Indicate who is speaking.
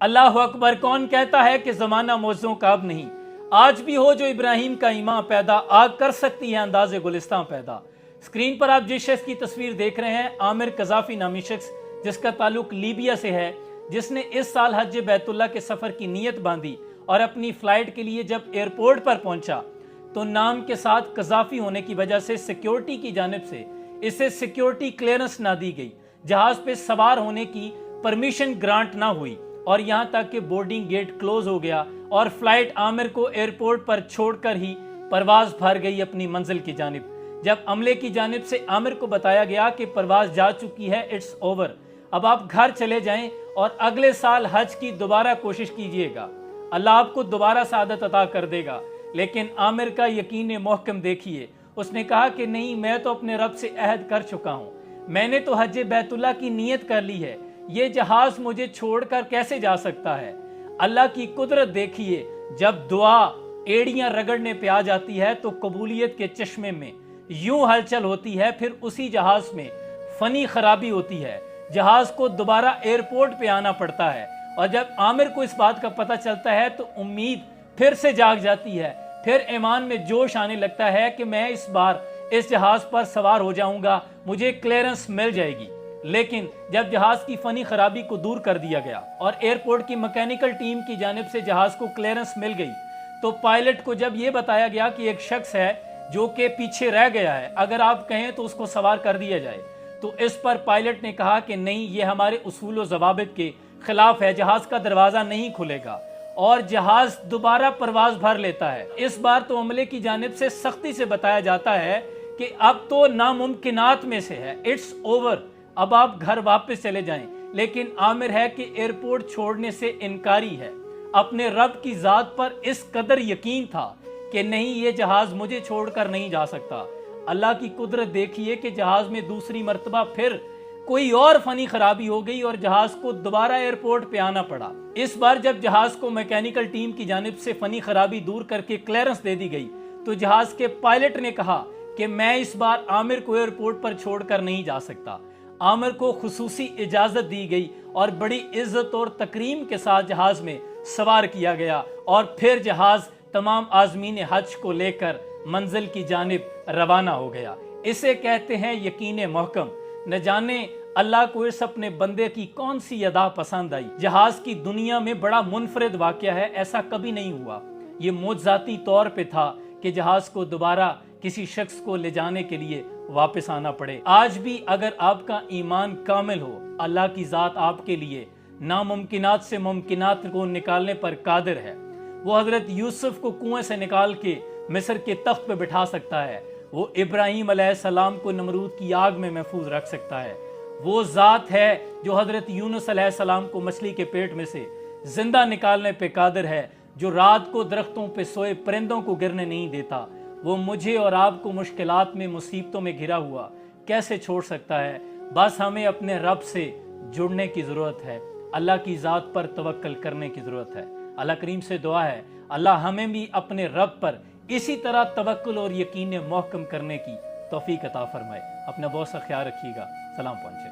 Speaker 1: अल्लाह अकबर। कौन कहता है कि ज़माना मौज़ों का अब नहीं, आज भी हो जो इब्राहिम का ईमान पैदा, आग कर सकती है अंदाज़े गुलिस्तां पैदा। स्क्रीन पर आप जिस शख्स की तस्वीर देख रहे हैं, आमिर कज़ाफ़ी नामी शख्स, जिसका ताल्लुक लीबिया से है, जिसने इस साल हज बैतुल्लाह के सफ़र की नीयत बांधी और अपनी फ़्लाइट के लिए जब एयरपोर्ट पर पहुंचा तो नाम के साथ कज़ाफ़ी होने की वजह से सिक्योरिटी की जानिब से इसे सिक्योरिटी क्लियरेंस ना दी गई, जहाज़ पे सवार होने की परमिशन ग्रांट ना हुई और यहाँ तक कि बोर्डिंग गेट क्लोज हो गया और फ्लाइट आमिर को एयरपोर्ट पर छोड़कर ही परवाज भर गई अपनी मंजिल की जानिब। जब अमले की जानिब से आमिर को बताया गया कि परवाज जा चुकी है, इट्स ओवर, अब आप घर चले जाएं और अगले साल हज की दोबारा कोशिश कीजिएगा, अल्लाह आपको दोबारा सादत अता कर देगा। लेकिन आमिर का यकीन मोहकम देखिए, उसने कहा कि नहीं, मैं तो अपने रब से अहद कर चुका हूँ, मैंने तो हज बैतुल्लाह की नीयत कर ली है, ये जहाज मुझे छोड़कर कैसे जा सकता है। अल्लाह की कुदरत देखिए, जब दुआ एड़ियां रगड़ने पे आ जाती है तो कबूलियत के चश्मे में यूं हलचल होती है, फिर उसी जहाज में फनी खराबी होती है, जहाज को दोबारा एयरपोर्ट पे आना पड़ता है। और जब आमिर को इस बात का पता चलता है तो उम्मीद फिर से जाग जाती है, फिर ईमान में जोश आने लगता है कि मैं इस बार इस जहाज पर सवार हो जाऊंगा, मुझे क्लियरेंस मिल जाएगी। लेकिन जब जहाज की फनी खराबी को दूर कर दिया गया और एयरपोर्ट की मैकेनिकल टीम की जानिब से जहाज को क्लियरेंस मिल गई, तो पायलट को जब ये बताया गया कि एक शख्स है जो कि पीछे रह गया है, अगर आप कहें तो उसको सवार कर दिया जाए, तो इस पर पायलट ने कहा कि नहीं, ये हमारे उसूल व ज़वाबित के खिलाफ है, जहाज का दरवाज़ा नहीं खुलेगा और जहाज दोबारा परवाज भर लेता है। इस बार तो अमले की जानिब से सख्ती से बताया जाता है कि अब तो नामुमकिनात में से है, इट्स ओवर, अब आप घर वापस चले जाएं। लेकिन आमिर है कि एयरपोर्ट छोड़ने से इनकारी है, अपने रब की ज़ात पर इस कदर यकीन था कि नहीं, ये जहाज मुझे छोड़कर नहीं जा सकता। अल्लाह की कुदरत देखिए कि जहाज में दूसरी मर्तबा फिर कोई और फनी खराबी हो गई और जहाज को दोबारा एयरपोर्ट पे आना पड़ा। इस बार जब जहाज को मैकेनिकल टीम की जानिब से फनी खराबी दूर करके क्लियरेंस दे दी गई तो जहाज के पायलट ने कहा कि मैं इस बार आमिर को एयरपोर्ट पर छोड़कर नहीं जा सकता। आमिर को खुसूसी इजाजत दी गई और बड़ी इज्जत और तकरीम के साथ जहाज में सवार किया गया और फिर जहाज तमाम आज़मीन हज को लेकर मंजिल की जानिब रवाना हो गया। इसे कहते हैं यकीन मोहकम। न जाने अल्लाह को इस अपने बंदे की कौन सी अदा पसंद आई। जहाज की दुनिया में बड़ा मुनफरिद वाक़या है, ऐसा कभी नहीं हुआ। ये मोज़ाती तौर पे था कि जहाज को दोबारा किसी शख्स को ले जाने के लिए वापस आना पड़े। आज भी अगर आपका ईमान कामिल हो, अल्लाह की ज़ात आपके लिए नामुमकिनात से मुमकिनात को निकालने पर कादिर है। वो हज़रत यूसुफ को कुएं से निकाल के मिस्र के तख्त पे बिठा सकता है, वो इब्राहीम अलैहिस्सलाम को नमरूद की आग में महफूज रख सकता है। वो ज़ात है जो हज़रत यूनुस अलैहिस्सलाम को मछली के पेट में से जिंदा निकालने पे कादिर है, जो रात को दरख्तों पे सोए परिंदों को गिरने नहीं देता। वो मुझे और आपको मुश्किलात में, मुसीबतों में घिरा हुआ कैसे छोड़ सकता है। बस हमें अपने रब से जुड़ने की ज़रूरत है, अल्लाह की ज़ात पर तवक्कल करने की ज़रूरत है। अल्लाह करीम से दुआ है अल्लाह हमें भी अपने रब पर इसी तरह तवक्कुल और यकीन मोहकम करने की तौफीक अता फरमाए। अपना बहुत सा ख्याल रखिएगा। सलाम पहुँचे।